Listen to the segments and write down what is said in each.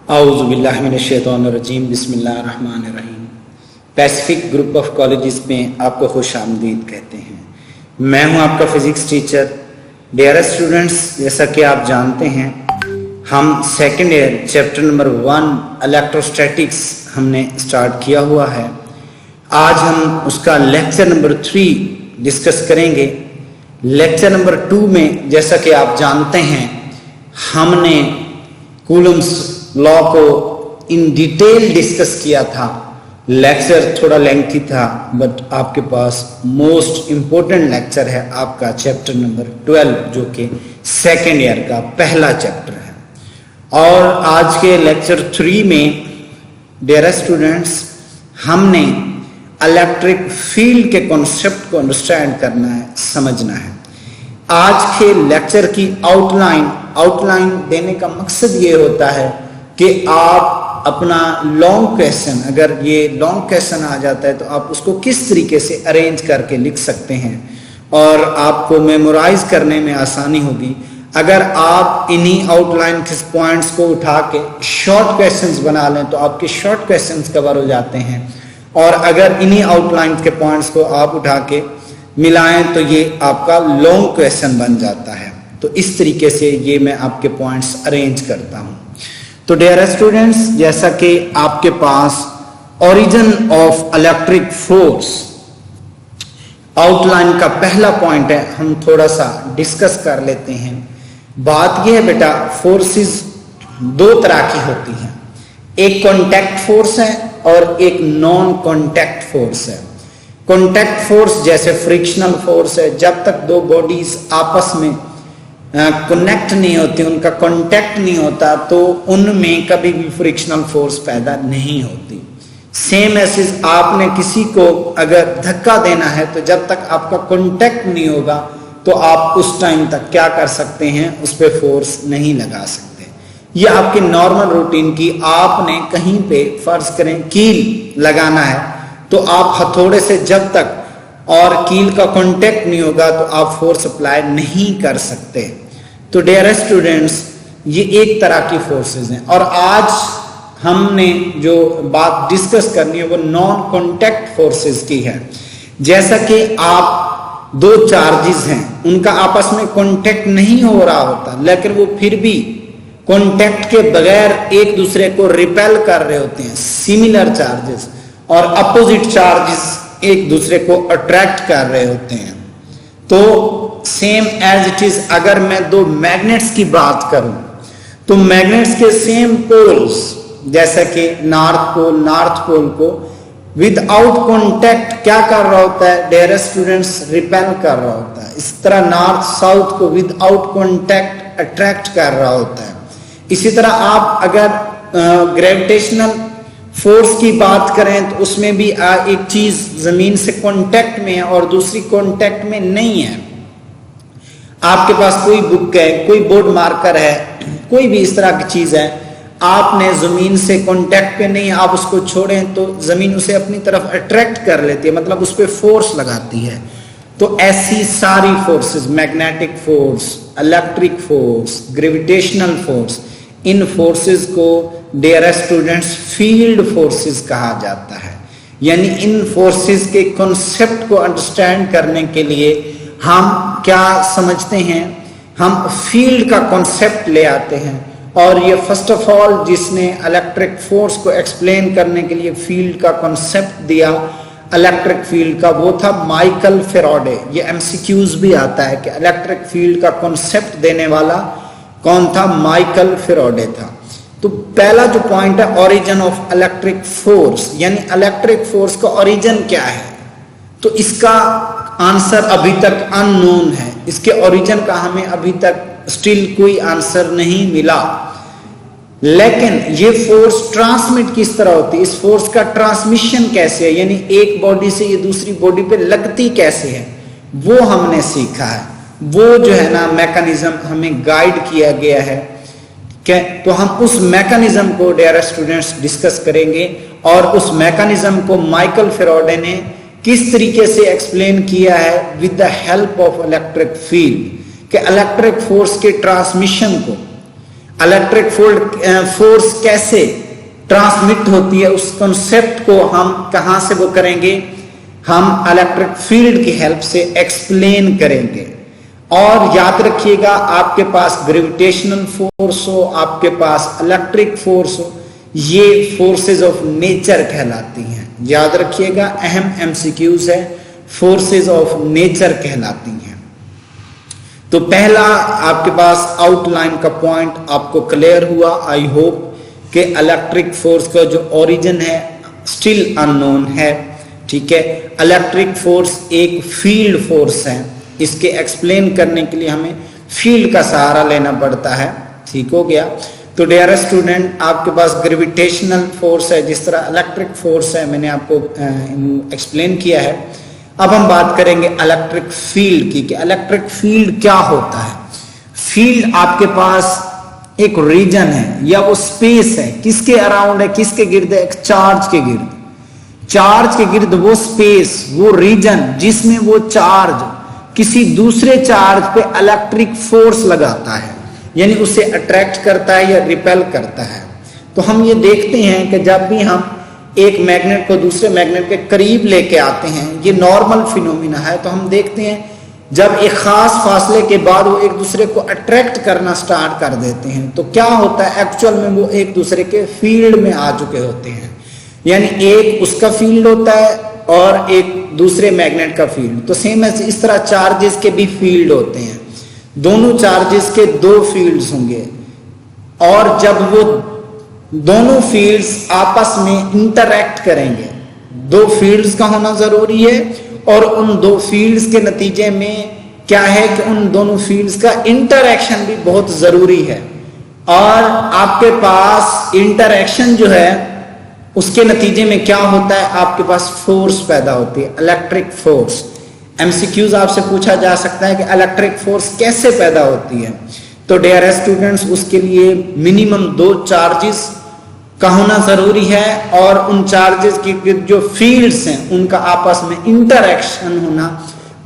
औज़ुबिल्लाहिमिनश्शैतानिर्रजीम बिस्मिल्लाहिर्रहमानिर्रहीम। Pacific group of colleges में आपको खुश आमदीद कहते हैं। मैं हूं आपका फिजिक्स टीचर। डियर स्टूडेंट्स, जैसा कि आप जानते हैं हम second year chapter number 1 electrostatics हमने स्टार्ट किया हुआ है। आज हम उसका लेक्चर नंबर 3 डिस्कस करेंगे। लेक्चर नंबर 2 में जैसा कि आप जानते हैं हमने कूलम्स लॉ को इन डिटेल डिस्कस किया था। लेक्चर थोड़ा लेंथी था, बट आपके पास मोस्ट इंपॉर्टेंट लेक्चर है आपका चैप्टर नंबर 12, जो कि सेकेंड ईयर का पहला चैप्टर है। और आज के लेक्चर 3 में डियर स्टूडेंट्स हमने इलेक्ट्रिक फील्ड के कॉन्सेप्ट को अंडरस्टैंड करना है, समझना है। आज के लेक्चर की आउटलाइन देने का मकसद ये होता है कि आप अपना लॉन्ग क्वेश्चन, अगर ये लॉन्ग क्वेश्चन आ जाता है तो आप उसको किस तरीके से अरेंज करके लिख सकते हैं और आपको मेमोराइज करने में आसानी होगी। अगर आप इन्हीं आउटलाइन के पॉइंट्स को उठा के शॉर्ट क्वेश्चंस बना लें तो आपके शॉर्ट क्वेश्चंस कवर हो जाते हैं, और अगर इन्हीं आउटलाइन के पॉइंट्स को आप उठा के मिलाएं तो ये आपका लॉन्ग क्वेश्चन बन जाता है। तो इस तरीके से ये मैं आपके पॉइंट्स अरेंज करता हूं। तो डियर स्टूडेंट्स, जैसा कि आपके पास origin of electric force outline का पहला पॉइंट है, हम थोड़ा सा डिस्कस कर लेते हैं। बात यह है बेटा, फोर्सेस दो तरह की होती हैं, एक कॉन्टैक्ट फोर्स है और एक नॉन कॉन्टैक्ट फोर्स है। कॉन्टैक्ट फोर्स जैसे फ्रिक्शनल फोर्स है, जब तक दो बॉडीज आपस में कनेक्ट नहीं होती, उनका कांटेक्ट नहीं होता, तो उनमें कभी भी फ्रिक्शनल फोर्स पैदा नहीं होती। सेम ऐसे आपने किसी को अगर धक्का देना है तो जब तक आपका कांटेक्ट नहीं होगा तो आप उस टाइम तक क्या कर सकते हैं, उस पर फोर्स नहीं लगा सकते। ये आपके नॉर्मल रूटीन की, आपने कहीं पे फर्ज करें कील लगाना है तो आप हथौड़े से जब तक और कील का कांटेक्ट नहीं होगा तो आप फोर्स अप्लाई नहीं कर सकते। तो डियर स्टूडेंट्स, ये एक तरह की फोर्सेस हैं। और आज हमने जो बात डिस्कस करनी है वो नॉन कांटेक्ट फोर्सेस की है। जैसा कि आप दो चार्जेस हैं, उनका आपस में कांटेक्ट नहीं हो रहा होता, लेकिन वो फिर भी कांटेक्ट के बगैर एक दूसरे को रिपेल कर रहे होते हैं, सिमिलर चार्जेस, और अपोजिट चार्जेस एक दूसरे को अट्रैक्ट कर रहे होते हैं। तो सेम एज इट इज, अगर मैं दो मैग्नेट्स की बात करूं तो मैग्नेट्स के सेम पोल्स, जैसा कि नॉर्थ पोल को विदाउट कांटेक्ट क्या कर रहा होता है डियर स्टूडेंट्स, रिपेल कर रहा होता है। इस तरह नॉर्थ साउथ को विदाउट कांटेक्ट अट्रैक्ट कर रहा होता है। इसी तरह आप अगर ग्रेविटेशनल फोर्स की बात करें तो उसमें भी एक चीज जमीन से कांटेक्ट में है और दूसरी कांटेक्ट में नहीं है। आपके पास कोई बुक है, कोई बोर्ड मार्कर है, कोई भी इस तरह की चीज है, आपने जमीन से कांटेक्ट पे नहीं, आप उसको छोड़ें तो जमीन उसे अपनी तरफ अट्रैक्ट कर लेती है, मतलब उस पर फोर्स लगाती है। तो ऐसी सारी forces, magnetic force, electric force, gravitational force, इन फोर्सेस को डियर स्टूडेंट्स फील्ड फोर्सेस कहा जाता है। यानी इन फोर्सेस के कॉन्सेप्ट को अंडरस्टैंड करने के लिए हम क्या समझते हैं, हम फील्ड का कॉन्सेप्ट ले आते हैं। और ये फर्स्ट ऑफ ऑल जिसने इलेक्ट्रिक फोर्स को एक्सप्लेन करने के लिए फील्ड का कॉन्सेप्ट दिया इलेक्ट्रिक फील्ड का, वो था माइकल फैराडे। ये एमसीक्यूज भी आता है कि इलेक्ट्रिक फील्ड का कॉन्सेप्ट देने वाला कौन था, माइकल फैराडे था। तो पहला जो पॉइंट है ओरिजिन ऑफ इलेक्ट्रिक फोर्स, यानी इलेक्ट्रिक फोर्स का ओरिजिन क्या है, तो इसका आंसर अभी तक अननोन है। इसके ओरिजिन का हमें अभी तक स्टिल कोई आंसर नहीं मिला। लेकिन ये फोर्स ट्रांसमिट किस तरह होती है, इस फोर्स का ट्रांसमिशन कैसे है, यानी एक बॉडी से ये दूसरी बॉडी पे लगती कैसे है, वो हमने सीखा है। वो जो है ना मैकेनिज्म हमें गाइड किया गया है। तो हम उस मैकेनिज्म को डियर स्टूडेंट्स डिस्कस करेंगे और उस मैकेनिज्म को माइकल फैराडे ने किस तरीके से एक्सप्लेन किया है with the help of electric field, कि इलेक्ट्रिक फोर्स के ट्रांसमिशन को इलेक्ट्रिक फोर्स कैसे ट्रांसमिट होती है, उस कॉन्सेप्ट को हम कहां से वो करेंगे, हम इलेक्ट्रिक फील्ड की हेल्प से एक्सप्लेन करेंगे। और याद रखिएगा, आपके पास ग्रेविटेशनल फोर्स हो, आपके पास इलेक्ट्रिक फोर्स हो, ये फोर्सेस ऑफ नेचर कहलाती हैं। याद रखिएगा, अहम एमसीक्यूज है, फोर्सेस ऑफ नेचर कहलाती हैं। तो पहला आपके पास आउटलाइन का पॉइंट आपको क्लियर हुआ। आई होप कि इलेक्ट्रिक फोर्स का जो ओरिजिन है स्टिल अननोन है। ठीक है, इलेक्ट्रिक फोर्स एक फील्ड फोर्स है, इसके एक्सप्लेन करने के लिए हमें फील्ड का सहारा लेना पड़ता है। ठीक हो गया। तो डियर स्टूडेंट, आपके पास ग्रेविटेशनल फोर्स है, जिस तरह इलेक्ट्रिक फोर्स है, मैंने आपको एक्सप्लेन किया है। अब हम बात करेंगे इलेक्ट्रिक फील्ड की कि इलेक्ट्रिक फील्ड क्या होता है। फील्ड आपके पास एक रीजन है या वो स्पेस है, किसके अराउंड है, किसके गिर्द है, एक चार्ज के गिर्द। चार्ज के गिर्द वो स्पेस, वो रीजन जिसमें वो चार्ज किसी दूसरे चार्ज पे इलेक्ट्रिक फोर्स लगाता है, यानी उसे अट्रैक्ट करता है या रिपेल करता है। तो हम ये देखते हैं कि जब भी हम एक मैग्नेट को दूसरे मैग्नेट के करीब लेके आते हैं, ये नॉर्मल फिनोमिना है, तो हम देखते हैं जब एक खास फासले के बाद वो एक दूसरे को अट्रैक्ट करना स्टार्ट कर देते हैं, तो क्या होता है, एक्चुअल में वो एक दूसरे के फील्ड में आ चुके होते हैं। यानी एक उसका फील्ड होता है और एक दूसरे मैग्नेट का फील्ड। तो सेम है, इस तरह चार्जेस के भी फील्ड होते हैं, दोनों चार्जेस के दो फील्ड्स होंगे, और जब वो दोनों फील्ड्स आपस में इंटरैक्ट करेंगे, दो फील्ड्स का होना जरूरी है, और उन दो फील्ड्स के नतीजे में क्या है कि उन दोनों फील्ड्स का इंटरैक्शन भी बहुत जरूरी है। और आपके पास इंटरैक्शन जो है उसके नतीजे में क्या होता है, आपके पास फोर्स पैदा होती है, इलेक्ट्रिक फोर्स। एमसीक्यूज आपसे पूछा जा सकता है कि इलेक्ट्रिक फोर्स कैसे पैदा होती है। तो डियर स्टूडेंट्स, उसके लिए मिनिमम दो चार्जेस का होना जरूरी है, और उन चार्जेस की जो फील्ड्स हैं उनका आपस में इंटरैक्शन होना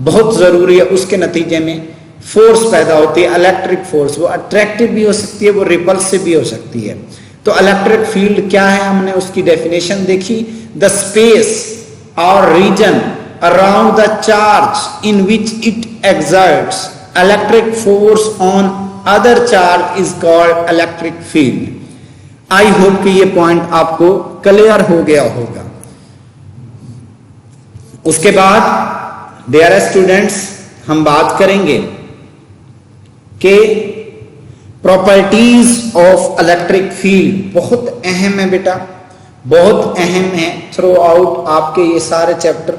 बहुत जरूरी है। उसके नतीजे में फोर्स पैदा होती है, इलेक्ट्रिक फोर्स। वो अट्रैक्टिव भी हो सकती है, वो रिपल्सिव भी हो सकती है। तो इलेक्ट्रिक फील्ड क्या है, हमने उसकी डेफिनेशन देखी, द स्पेस और region around the charge in which it exerts electric force on other charge is called electric field. I hope कि ये पॉइंट आपको क्लियर हो गया होगा। उसके बाद डियर स्टूडेंट्स, हम बात करेंगे कि प्रॉपर्टीज ऑफ इलेक्ट्रिक फील्ड। बहुत अहम है बेटा, बहुत अहम है। थ्रू आउट आपके ये सारे चैप्टर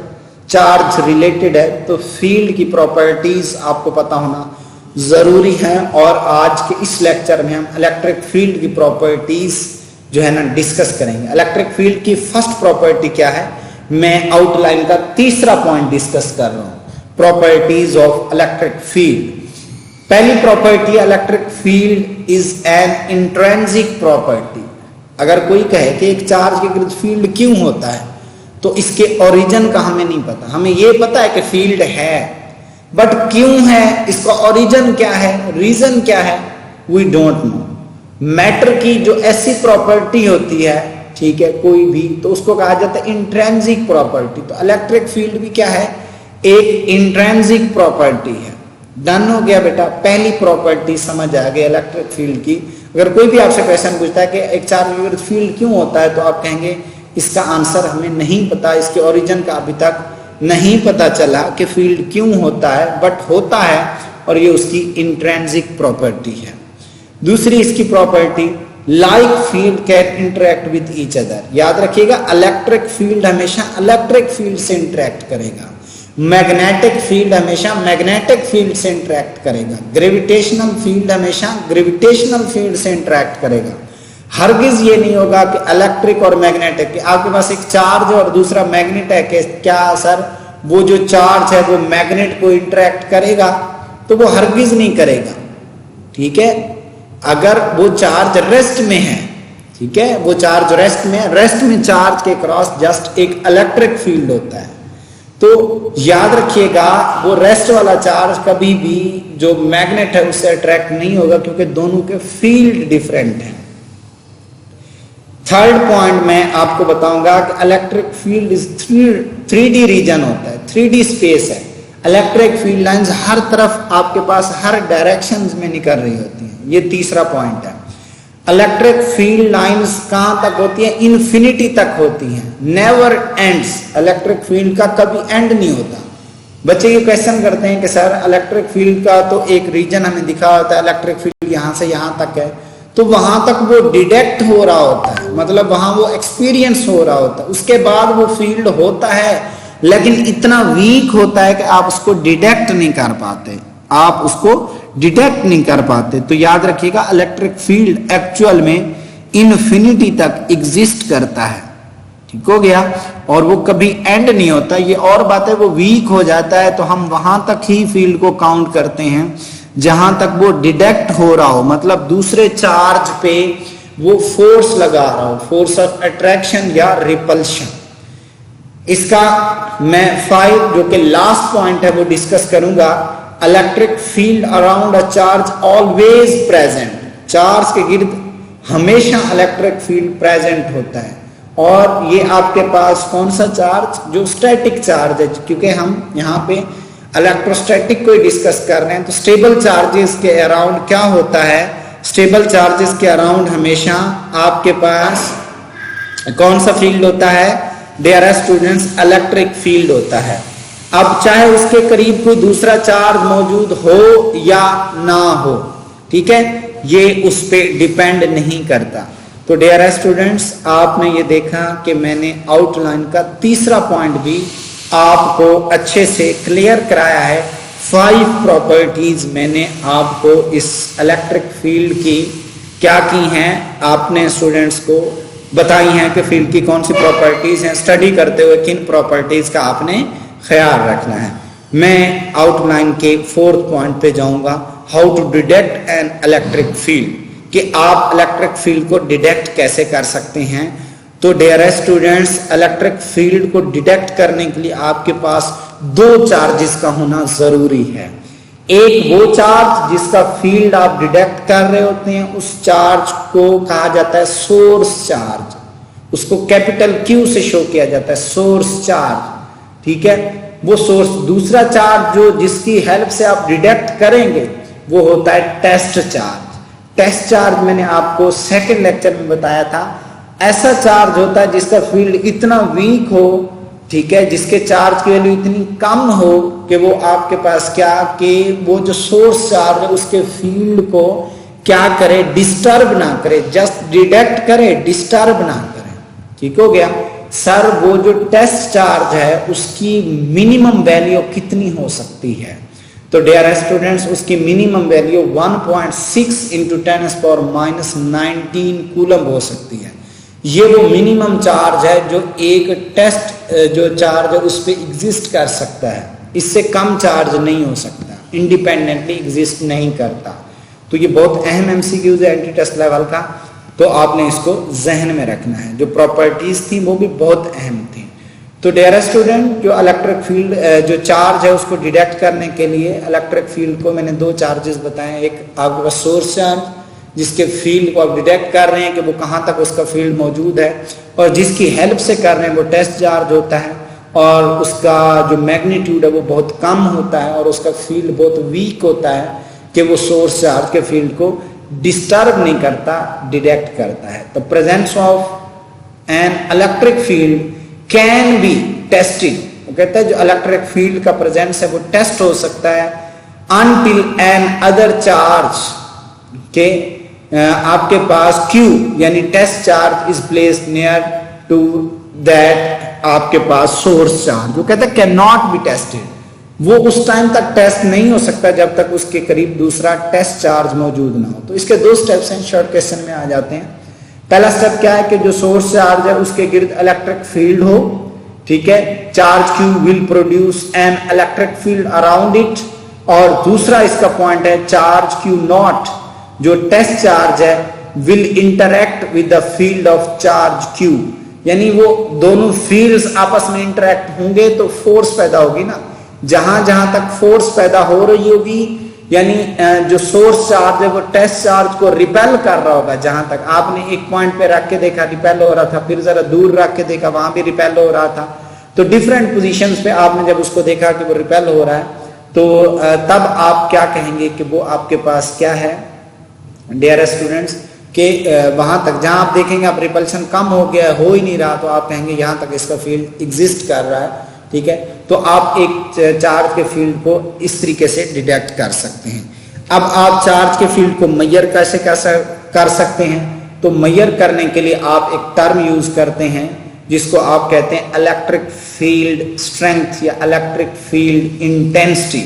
चार्ज रिलेटेड है, तो फील्ड की प्रॉपर्टीज आपको पता होना जरूरी है। और आज के इस लेक्चर में हम इलेक्ट्रिक फील्ड की प्रॉपर्टीज जो है ना डिस्कस करेंगे। इलेक्ट्रिक फील्ड की फर्स्ट प्रॉपर्टी क्या है, मैं आउटलाइन का तीसरा पॉइंट डिस्कस कर रहा हूं, प्रॉपर्टीज ऑफ इलेक्ट्रिक फील्ड। पहली property, electric field is an intrinsic property. अगर कोई कहे कि एक चार्ज के गिर्द फील्ड क्यों होता है, तो इसके ओरिजिन का हमें नहीं पता। हमें यह पता है कि फील्ड है, बट क्यों है, इसका ओरिजिन क्या है, रीजन क्या है, वी डोंट नो। मैटर की जो ऐसी प्रॉपर्टी होती है, ठीक है, कोई भी, तो उसको कहा जाता है इंट्रिंसिक प्रॉपर्टी। तो इलेक्ट्रिक फील्ड भी क्या है, एक इंट्रिंसिक प्रॉपर्टी है। डन हो गया बेटा, पहली प्रॉपर्टी समझ आ गई इलेक्ट्रिक फील्ड की। अगर कोई भी आपसे क्वेश्चन पूछता है कि एक चार्ज के गिर्द फील्ड क्यों होता है, तो आप कहेंगे इसका आंसर हमें नहीं पता, इसके ओरिजिन का अभी तक नहीं पता चला कि फील्ड क्यों होता है, बट होता है, और ये उसकी इंट्रिंसिक प्रॉपर्टी है। दूसरी इसकी property, like field can interact with each other. याद रखिएगा, इलेक्ट्रिक फील्ड हमेशा इलेक्ट्रिक फील्ड से इंटरेक्ट करेगा, मैग्नेटिक फील्ड हमेशा मैग्नेटिक फील्ड से इंटरेक्ट करेगा, ग्रेविटेशनल फील्ड हमेशा ग्रेविटेशनल फील्ड से इंटरेक्ट करेगा। हरगिज ये नहीं होगा कि इलेक्ट्रिक और मैग्नेटिक, आपके पास एक चार्ज और दूसरा मैग्नेट है, कि क्या सर वो जो चार्ज है वो मैग्नेट को इंटरेक्ट करेगा, तो वो हरगिज नहीं करेगा। ठीक है, अगर वो चार्ज रेस्ट में है, ठीक है, वो चार्ज रेस्ट में, रेस्ट में चार्ज के क्रॉस जस्ट एक इलेक्ट्रिक फील्ड होता है। तो याद रखिएगा वो रेस्ट वाला चार्ज कभी भी जो मैग्नेट है उससे अट्रैक्ट नहीं होगा, क्योंकि दोनों के फील्ड डिफरेंट हैं। थर्ड पॉइंट मैं आपको बताऊंगा कि electric field is 3D reason होता है, 3D स्पेस है। इलेक्ट्रिक फील्ड लाइंस हर तरफ आपके पास हर डायरेक्शंस में निकल रही होती हैं। ये तीसरा पॉइंट है। इलेक्ट्रिक फील्ड लाइंस कहां तक होती है? इन्फिनिटी तक होती हैं, नेवर एंड्स। इलेक्ट्रिक फील्ड का कभी एंड नहीं होता। बच्चे ये क्वेश्चन करते हैं कि सर इलेक्ट्रिक फील्ड का तो एक रीजन हमें दिखा होता है, इलेक्ट्रिक फील्ड यहां से यहां तक है, तो वहां तक वो डिटेक्ट हो रहा होता है, मतलब वहां वो एक्सपीरियंस हो रहा होता है, उसके बाद वो फील्ड होता है, लेकिन इतना वीक होता है कि आप उसको डिटेक्ट नहीं कर पाते, आप उसको डिटेक्ट नहीं कर पाते। तो याद रखिएगा इलेक्ट्रिक फील्ड एक्चुअल में इन्फिनिटी तक एग्जिस्ट करता है, ठीक हो गया, और वो कभी एंड नहीं होता। ये और बात है, वो वीक हो जाता है तो हम वहां तक ही फील्ड को काउंट करते हैं जहां तक वो डिटेक्ट हो रहा हो, मतलब दूसरे चार्ज पे वो फोर्स लगा रहा हो, फोर्स ऑफ अट्रैक्शन या रिपल्शन। इसका मैं 5 जो कि लास्ट पॉइंट है वो डिस्कस करूंगा। Electric field around a charge always present. Charge के गिर्द हमेशा इलेक्ट्रिक फील्ड प्रेजेंट होता है, और ये आपके पास कौन सा चार्ज? जो स्टैटिक चार्ज है, क्योंकि हम यहाँ पे इलेक्ट्रोस्टैटिक को डिस्कस कर रहे हैं। तो स्टेबल चार्जेस के अराउंड क्या होता है? स्टेबल चार्जेस के अराउंड हमेशा आपके पास कौन सा फील्ड होता है? डियर स्टूडेंट्स, इलेक्ट्रिक फील्ड होता है। अब चाहे उसके करीब कोई दूसरा चार्ज मौजूद हो या ना हो, ठीक है, ये उस पर डिपेंड नहीं करता। तो डियर स्टूडेंट्स, आपने ये देखा कि मैंने आउटलाइन का तीसरा पॉइंट भी आपको अच्छे से क्लियर कराया है। 5 प्रॉपर्टीज मैंने आपको इस इलेक्ट्रिक फील्ड की क्या की हैं, आपने स्टूडेंट्स को बताई हैं कि फील्ड की कौन सी प्रॉपर्टीज हैं। स्टडी करते हुए किन प्रॉपर्टीज का आपने ख्याल रखना है। मैं आउटलाइन के 4th पॉइंट पे जाऊंगा, how to detect an electric field, कि आप इलेक्ट्रिक फील्ड को डिटेक्ट कैसे कर सकते हैं। तो डियर स्टूडेंट्स, इलेक्ट्रिक फील्ड को डिटेक्ट करने के लिए आपके पास 2 चार्जेस का होना जरूरी है। एक वो चार्ज जिसका फील्ड आप डिटेक्ट कर रहे होते हैं, उस चार्ज को कहा जाता है सोर्स चार्ज, उसको कैपिटल Q से शो किया जाता है, सोर्स चार्ज, ठीक है, वो सोर्स। दूसरा चार्ज जो जिसकी हेल्प से आप डिटेक्ट करेंगे वो होता है टेस्ट चार्ज। टेस्ट चार्ज मैंने आपको 2nd लेक्चर में बताया था। ऐसा चार्ज होता है जिसका फील्ड इतना वीक हो, ठीक है, जिसके चार्ज की वैल्यू इतनी कम हो कि वो आपके पास क्या, कि वो जो सोर्स चार्ज है उसके फील्ड को क्या करे, डिस्टर्ब ना करे, जस्ट डिटेक्ट करे, डिस्टर्ब ना करे, ठीक हो गया। सर वो जो टेस्ट चार्ज है उसकी मिनिमम वैल्यू कितनी हो सकती है? तो डियर स्टूडेंट्स, उसकी मिनिमम वैल्यू 1.6 × 10⁻19 कूलम हो सकती है। ये वो मिनिमम चार्ज है जो एक टेस्ट जो चार्ज है उस पर एग्जिस्ट कर सकता है, इससे कम चार्ज नहीं हो सकता, इंडिपेंडेंटली एग्जिस्ट नहीं करता। तो ये बहुत अहम एमसीक्यूज है एंटी टेस्ट लेवल का, तो आपने इसको जहन में रखना है। जो प्रॉपर्टीज थी वो भी बहुत अहम थी। तो डियर स्टूडेंट, जो इलेक्ट्रिक फील्ड जो चार्ज है उसको डिटेक्ट करने के लिए इलेक्ट्रिक फील्ड को मैंने 2 चार्जेस बताए। एक आपके पास सोर्स चार्ज, जिसके फील्ड को आप डिटेक्ट कर रहे हैं कि वो कहाँ तक उसका फील्ड मौजूद है, और जिसकी हेल्प से कर रहे हैं वो टेस्ट चार्ज होता है, और उसका जो मैग्नीट्यूड है वो बहुत कम होता है, और उसका फील्ड बहुत वीक होता है कि वो सोर्स चार्ज के फील्ड को डिस्टर्ब नहीं करता, डिटेक्ट करता है। The presence of N electric field can be tested, वो कहता है जो इलेक्ट्रिक फील्ड का प्रेजेंस है वो टेस्ट हो सकता है अनटिल एन अदर चार्ज के आपके पास Q यानी test charge is placed near to that आपके पास सोर्स चार्ज, वो कहता है कैन नॉट बी टेस्टेड, वो उस टाइम तक टेस्ट नहीं हो सकता जब तक उसके करीब दूसरा टेस्ट चार्ज मौजूद ना हो। तो इसके 2 स्टेप्स हैं, शॉर्ट क्वेश्चन में आ जाते हैं। पहला स्टेप क्या है कि जो सोर्स चार्ज है उसके गिर्द इलेक्ट्रिक फील्ड हो, ठीक है, charge Q will produce an electric field around it, और दूसरा इसका पॉइंट है चार्ज Q नॉट जो टेस्ट चार्ज है will interact with the field of charge Q, यानी वो दोनों फील्ड्स आपस में इंटरेक्ट होंगे तो फोर्स पैदा होगी ना। जहां जहां तक फोर्स पैदा हो रही होगी, यानी जो सोर्स चार्ज है वो टेस्ट चार्ज को रिपेल कर रहा होगा। जहां तक आपने एक पॉइंट पे रख के देखा रिपेल हो रहा था, फिर जरा दूर रख के देखा वहां भी रिपेल हो रहा था, तो डिफरेंट पोजीशंस पे आपने जब उसको देखा कि वो रिपेल हो रहा है, तो तब आप क्या कहेंगे कि वो आपके पास क्या है डियर स्टूडेंट्स, कि वहां तक जहां आप देखेंगे आप रिपल्शन कम हो गया, हो ही नहीं रहा, तो आप कहेंगे यहां तक इसका फील्ड एग्जिस्ट कर रहा है। ठीक है, तो आप एक चार्ज के फील्ड को इस तरीके से डिटेक्ट कर सकते हैं। अब आप चार्ज के फील्ड को मेजर कैसे कर सकते हैं, तो मेजर करने के लिए आप एक टर्म यूज करते हैं जिसको आप कहते हैं इलेक्ट्रिक फील्ड स्ट्रेंथ या electric field intensity.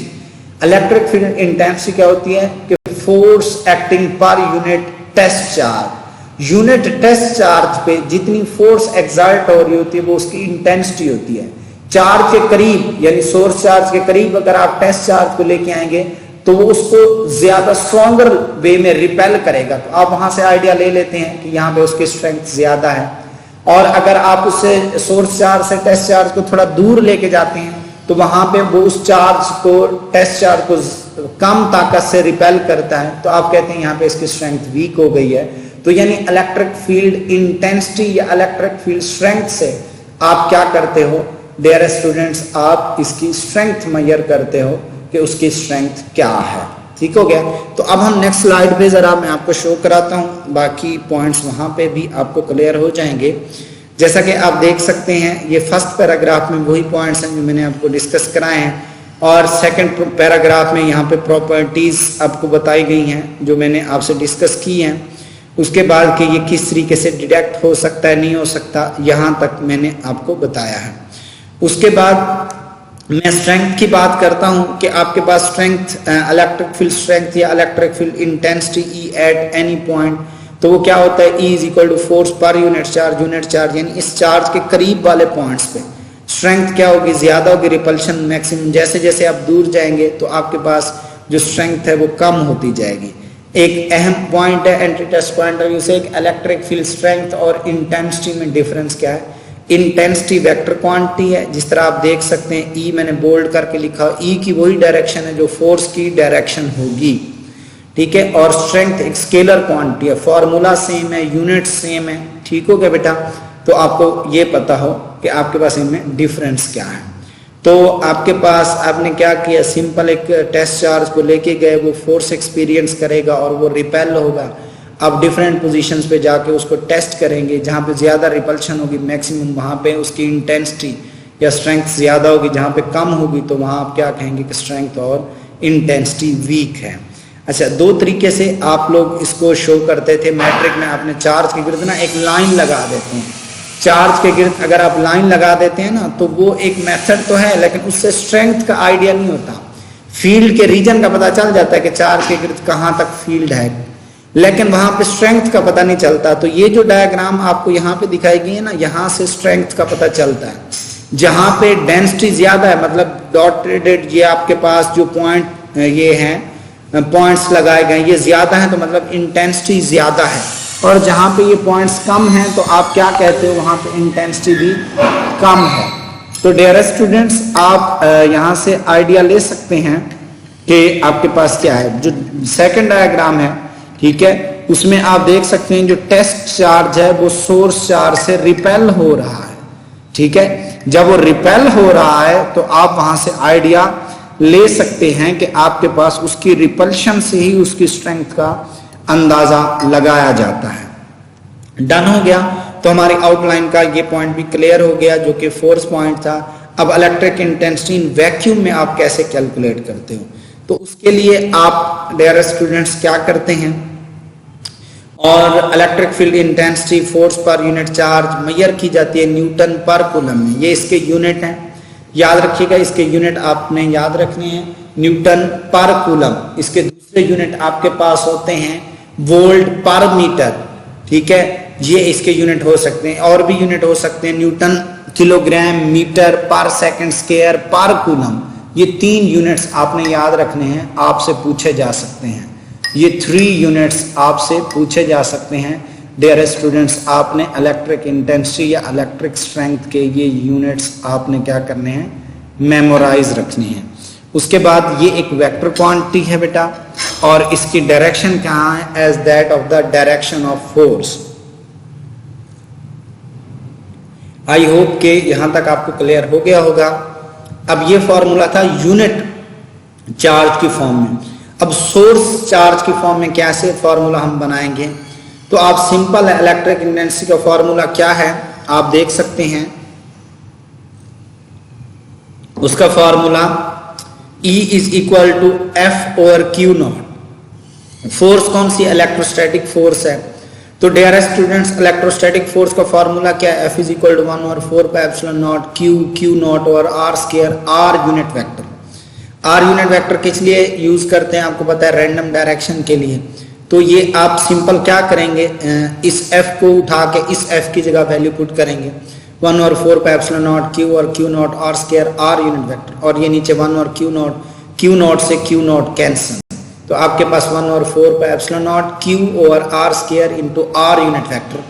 Electric field intensity क्या होती है कि force acting per unit test charge, unit test charge पे जितनी फोर्स एक्सर्ट हो रही होती है वो उसकी इंटेंसिटी होती है। चार्ज के करीब यानी सोर्स चार्ज के करीब अगर आप टेस्ट चार्ज को लेके आएंगे तो वो उसको ज्यादा स्ट्रॉन्गर वे में रिपेल करेगा, तो आप वहां से आइडिया ले लेते हैं कि यहाँ पे उसकी स्ट्रेंथ ज्यादा है। और अगर आप उससे सोर्स चार्ज से टेस्ट चार्ज को थोड़ा दूर लेके जाते हैं तो वहां पे वो उस चार्ज को टेस्ट चार्ज को कम ताकत से रिपेल करता है, तो आप कहते हैं यहाँ पे इसकी स्ट्रेंथ वीक हो गई है। तो यानी इलेक्ट्रिक फील्ड इंटेंसिटी या इलेक्ट्रिक फील्ड स्ट्रेंथ से आप क्या करते हो डियर स्टूडेंट्स, आप इसकी स्ट्रेंथ मेजर करते हो कि उसकी स्ट्रेंथ क्या है। ठीक हो गया, तो अब हम नेक्स्ट स्लाइड पे जरा मैं आपको शो कराता हूं, बाकी पॉइंट्स वहां पे भी आपको क्लियर हो जाएंगे। जैसा कि आप देख सकते हैं ये फर्स्ट पैराग्राफ में वही पॉइंट्स हैं जो मैंने आपको डिस्कस कराए हैं, और सेकंड पैराग्राफ में यहाँ पे प्रॉपर्टीज आपको बताई गई हैं जो मैंने आपसे डिस्कस की हैं। उसके बाद कि ये किस तरीके से डिटेक्ट हो सकता है नहीं हो सकता, यहाँ तक मैंने आपको बताया है। उसके बाद मैं स्ट्रेंथ की बात करता हूं कि आपके पास स्ट्रेंथ इलेक्ट्रिक फील्ड स्ट्रेंथ या electric field intensity E at any point, तो वो क्या होता है E is equal to force per unit charge, यानी इस चार्ज के करीब वाले पॉइंट्स पे स्ट्रेंथ क्या होगी, ज्यादा होगी, रिपल्शन मैक्सिमम। जैसे जैसे आप दूर जाएंगे तो आपके पास जो स्ट्रेंथ है वो कम होती जाएगी। एक अहम पॉइंट है anti test point of view से, इलेक्ट्रिक फील्ड स्ट्रेंथ और इंटेंसिटी में डिफरेंस क्या है। इंटेंसिटी वेक्टर क्वांटिटी है, जिस तरह आप देख सकते हैं ई मैंने बोल्ड करके लिखा, ई की वही डायरेक्शन है जो फोर्स की डायरेक्शन होगी। ठीक है, और स्ट्रेंथ एक स्केलर क्वांटिटी है, फॉर्मूला सेम है, यूनिट सेम है। ठीक हो गया बेटा, तो आपको ये पता हो कि आपके पास इनमें डिफरेंस क्या है। तो आपके पास आपने क्या किया, सिंपल एक टेस्ट चार्ज को लेके गए, वो फोर्स एक्सपीरियंस करेगा और वो रिपेल होगा। अब डिफरेंट पोजीशंस पे जाके उसको टेस्ट करेंगे, जहाँ पे ज्यादा रिपल्शन होगी मैक्सिमम वहां पे उसकी इंटेंसिटी या स्ट्रेंथ ज्यादा होगी, जहाँ पे कम होगी तो वहां आप क्या कहेंगे कि स्ट्रेंथ और इंटेंसिटी वीक है। अच्छा, दो तरीके से आप लोग इसको शो करते थे मैट्रिक में। आपने चार्ज के गिर्द ना एक लाइन लगा देते हैं, चार्ज के गिर्द अगर आप लाइन लगा देते हैं ना तो वो एक मेथड तो है, लेकिन उससे स्ट्रेंथ का आइडिया नहीं होता। फील्ड के रीजन का पता चल जाता है कि चार्ज के गिर्द कहाँ तक फील्ड है, लेकिन वहां पे स्ट्रेंथ का पता नहीं चलता। तो ये जो डायग्राम आपको यहाँ पे दिखाई गई है ना, यहाँ से स्ट्रेंथ का पता चलता है। जहां पे डेंसिटी ज्यादा है, मतलब डॉटेड ये आपके पास जो पॉइंट ये हैं पॉइंट्स लगाए गए ये ज्यादा है, तो मतलब इंटेंसिटी ज्यादा है। और जहां पे ये पॉइंट्स कम हैं तो आप क्या कहते हो, वहां पे इंटेंसिटी भी कम है। तो डियर स्टूडेंट्स, आप यहाँ से आइडिया ले सकते हैं कि आपके पास क्या है। जो सेकंड डायग्राम है, ठीक है, उसमें आप देख सकते हैं जो टेस्ट चार्ज है वो सोर्स चार्ज से रिपेल हो रहा है। ठीक है, जब वो रिपेल हो रहा है तो आप वहां से आइडिया ले सकते हैं कि आपके पास उसकी रिपल्शन से ही उसकी स्ट्रेंथ का अंदाजा लगाया जाता है। डन हो गया, तो हमारी आउटलाइन का ये पॉइंट भी क्लियर हो गया जो कि फोर्स पॉइंट था। अब इलेक्ट्रिक इंटेंसिटी इन वैक्यूम में आप कैसे कैलकुलेट करते हो, तो उसके लिए आप डियर स्टूडेंट्स क्या करते हैं, और electric field intensity force per unit charge measure की जाती है न्यूटन पर कूलम में। ये इसके यूनिट हैं, याद रखिएगा, इसके यूनिट आपने याद रखने हैं, न्यूटन पर कूलम। इसके दूसरे यूनिट आपके पास होते हैं वोल्ट पर मीटर। ठीक है, ये इसके यूनिट हो सकते हैं, और भी यूनिट हो सकते हैं, न्यूटन, किलोग्राम, मीटर, पर सेकंड स्क्वायर, पर कूलम। ये 3 यूनिट्स आपने याद रखने हैं, आपसे पूछे जा सकते हैं। ये 3 यूनिट्स आपसे पूछे जा सकते हैं डियर स्टूडेंट्स, आपने इलेक्ट्रिक इंटेंसिटी या इलेक्ट्रिक स्ट्रेंथ के ये यूनिट्स आपने क्या करने हैं, मेमोराइज रखने हैं। उसके बाद ये एक वेक्टर क्वांटिटी है बेटा, और इसकी डायरेक्शन कहाँ है, as that of the direction of force. I hope के यहां तक आपको क्लियर हो गया होगा। अब ये फॉर्मूला था यूनिट चार्ज की फॉर्म में। अब सोर्स चार्ज की फॉर्म में कैसे फॉर्मूला हम बनाएंगे, तो आप सिंपल इलेक्ट्रिक इंटेंसिटी का फॉर्मूला क्या है आप देख सकते हैं। उसका formula E is equal to F over Q naught. Force कौन सी, इलेक्ट्रोस्टैटिक फोर्स है। तो डियर स्टूडेंट्स, इलेक्ट्रोस्टैटिक फोर्स का फॉर्मूला क्या है, F is equal to 1 over 4 pi epsilon naught Q naught over R square, R unit vector. R unit vector किस लिए use करते हैं आपको पता है, रैंडम डायरेक्शन के लिए। तो ये आप सिंपल क्या करेंगे, इस एफ को उठा के इस एफ की जगह वैल्यू पुट करेंगे 1 over 4 pi epsilon naught Q और Q naught R square, R unit vector, और ये नीचे 1 ओवर क्यू नॉट से क्यू नॉट कैंसिल। तो आपके पास 1 over 4 pi epsilon naught Q over R square into R unit vector.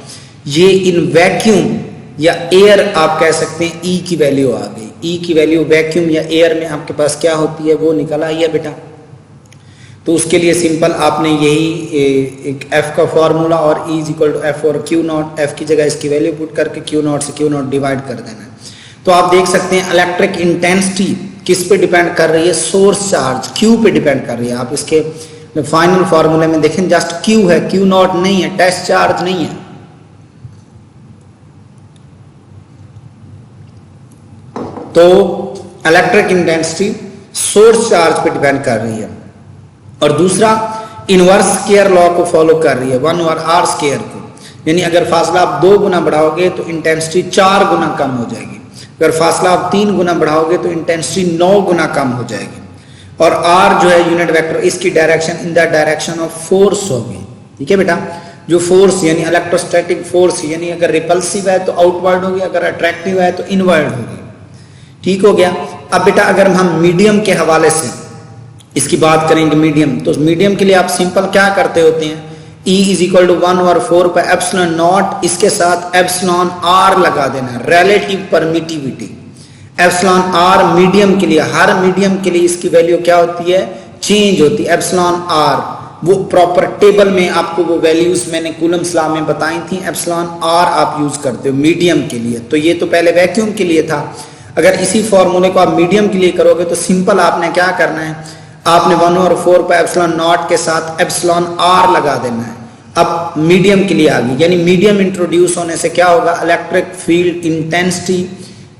ये इन वैक्यूम या एयर आप कह सकते हैं ई की वैल्यू आ गई। ई की वैल्यू वैक्यूम या एयर में आपके पास क्या होती है, वो निकल आई है बेटा। तो उसके लिए सिंपल आपने यही एक एफ का फॉर्मूला और E is equal to F और क्यू नॉट, एफ की जगह इसकी वैल्यू पुट करके क्यू नॉट से क्यू नॉट डिवाइड कर देना है। तो आप देख सकते हैं इलेक्ट्रिक इंटेंसिटी किस पे डिपेंड कर रही है, सोर्स चार्ज क्यू पे डिपेंड कर रही है। आप इसके फाइनल फॉर्मूले में देखें जस्ट क्यू है, क्यू नॉट नहीं है, टेस्ट चार्ज नहीं है। तो इलेक्ट्रिक इंटेंसिटी सोर्स चार्ज पे डिपेंड कर रही है। और दूसरा इनवर्स स्क्वायर लॉ को फॉलो कर रही है, 1 ओवर आर स्क्वायर को। यानी अगर फासला आप 2 गुना बढ़ाओगे तो इंटेंसिटी 4 गुना कम हो जाएगी, अगर फासला आप 3 गुना बढ़ाओगे तो इंटेंसिटी 9 गुना कम हो जाएगी। और आर जो है यूनिट वेक्टर, इसकी direction in the direction of force होगी। ठीक है बेटा, जो फोर्स यानी इलेक्ट्रोस्टैटिक फोर्स, यानी अगर रिपल्सिव है तो आउटवर्ड होगी, अगर अट्रैक्टिव है तो इनवर्ड होगी। ठीक हो गया। अब बेटा अगर हम मीडियम के हवाले से इसकी बात करेंगे, मीडियम, तो मीडियम के लिए आप सिंपल क्या करते होते हैं, E is equal to 1 over 4 pi epsilon naught, इसके साथ एप्सिलॉन आर लगा देना, relative permittivity. Epsilon R medium के लिए, हर मीडियम के लिए इसकी वैल्यू क्या होती है, चेंज होती है। एप्सिलॉन आर वो प्रॉपर टेबल में आपको वो वैल्यूज मैंने कूलम्स लॉ में बताई थी, एप्सिलॉन आर आप यूज करते हो मीडियम के लिए। तो ये तो पहले वैक्यूम के लिए था। अगर इसी फॉर्मूले को आप मीडियम के लिए करोगे तो सिंपल आपने क्या करना है, आपने 1 ओवर 4 पाई एप्सिलॉन नॉट के साथ एप्सिलॉन आर लगा देना है। अब मीडियम के लिए आ गई, यानी मीडियम इंट्रोड्यूस होने से क्या होगा, इलेक्ट्रिक फील्ड इंटेंसिटी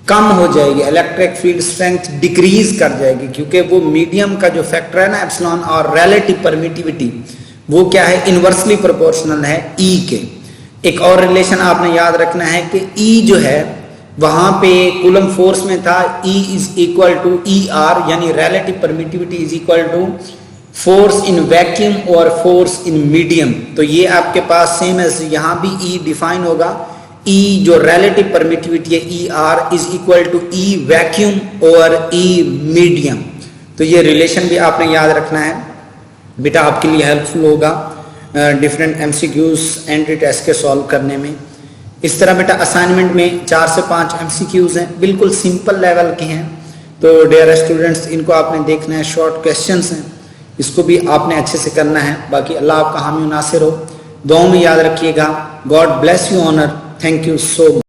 कम हो जाएगी, इलेक्ट्रिक फील्ड स्ट्रेंथ डिक्रीज कर जाएगी, क्योंकि वो मीडियम का जो फैक्टर है ना एप्सिलॉन और रिलेटिव परमिटिविटी, वो क्या है, इनवर्सली प्रोपोर्शनल है ई के। एक और रिलेशन आपने याद रखना है कि ई जो है वहां पे कूलम फोर्स में था E is equal to E R, यानी relative permittivity is equal to force in vacuum और फोर्स इन मीडियम। तो ये आपके पास सेम एज यहां भी E डिफाइन होगा। E जो रिलेटिव परमिटिविटी है E R is equal to E vacuum और E मीडियम। तो ये रिलेशन भी आपने याद रखना है बेटा, आपके लिए हेल्पफुल होगा डिफरेंट एमसीक्यूज एंट्री टेस्ट के सॉल्व करने में। इस तरह बेटा असाइनमेंट में 4 से 5 एमसीक्यूज हैं, बिल्कुल सिंपल लेवल के हैं। तो डियर स्टूडेंट्स, इनको आपने देखना है, शॉर्ट क्वेश्चंस हैं, इसको भी आपने अच्छे से करना है। बाकी अल्लाह आपका हामी नासिर हो, दुआ में याद रखिएगा। God bless you honour, thank you so much.